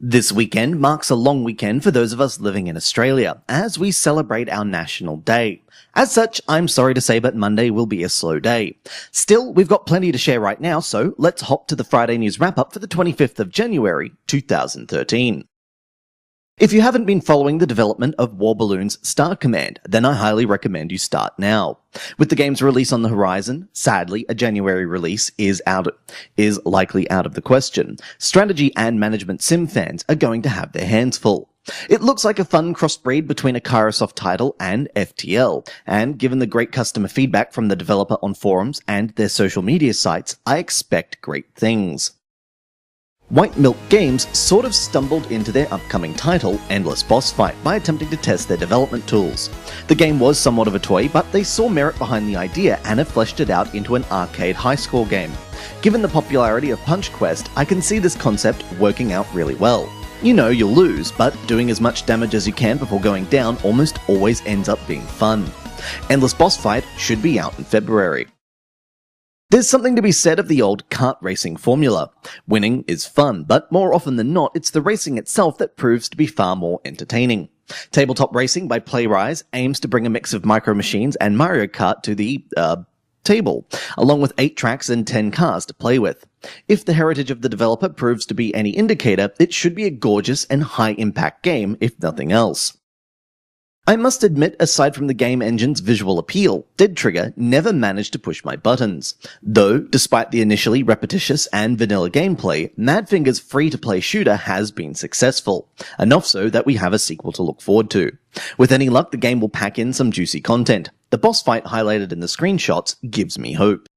This weekend marks a long weekend for those of us living in Australia, as we celebrate our National Day. As such, I'm sorry to say, but Monday will be a slow day. Still, we've got plenty to share right now, so let's hop to the Friday News Wrap-Up for the 25th of January, 2013. If you haven't been following the development of War Balloon's Star Command, then I highly recommend you start now. With the game's release on the horizon, sadly, a January release is likely out of the question. Strategy and management sim fans are going to have their hands full. It looks like a fun crossbreed between a Kairosoft title and FTL, and given the great customer feedback from the developer on forums and their social media sites, I expect great things. White Milk Games sort of stumbled into their upcoming title, Endless Boss Fight, by attempting to test their development tools. The game was somewhat of a toy, but they saw merit behind the idea and have fleshed it out into an arcade high-score game. Given the popularity of Punch Quest, I can see this concept working out really well. You know you'll lose, but doing as much damage as you can before going down almost always ends up being fun. Endless Boss Fight should be out in February. There's something to be said of the old kart racing formula. Winning is fun, but more often than not, it's the racing itself that proves to be far more entertaining. Tabletop Racing by Playrise aims to bring a mix of Micro Machines and Mario Kart to the table, along with 8 tracks and 10 cars to play with. If the heritage of the developer proves to be any indicator, it should be a gorgeous and high-impact game, if nothing else. I must admit, aside from the game engine's visual appeal, Dead Trigger never managed to push my buttons. Though, despite the initially repetitious and vanilla gameplay, Madfinger's free-to-play shooter has been successful. Enough so that we have a sequel to look forward to. With any luck, the game will pack in some juicy content. The boss fight highlighted in the screenshots gives me hope.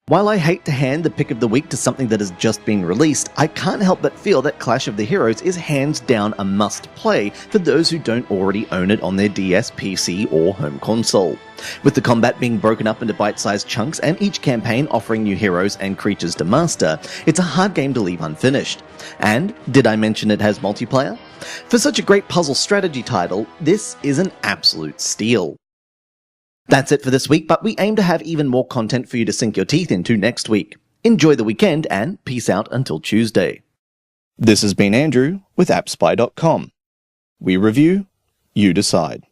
While I hate to hand the pick of the week to something that has just been released, I can't help but feel that Clash of the Heroes is hands down a must-play for those who don't already own it on their DS, PC, or home console. With the combat being broken up into bite-sized chunks and each campaign offering new heroes and creatures to master, it's a hard game to leave unfinished. And, did I mention it has multiplayer? For such a great puzzle strategy title, this is an absolute steal. That's it for this week, but we aim to have even more content for you to sink your teeth into next week. Enjoy the weekend and peace out until Tuesday. This has been Andrew with AppSpy.com. We review, you decide.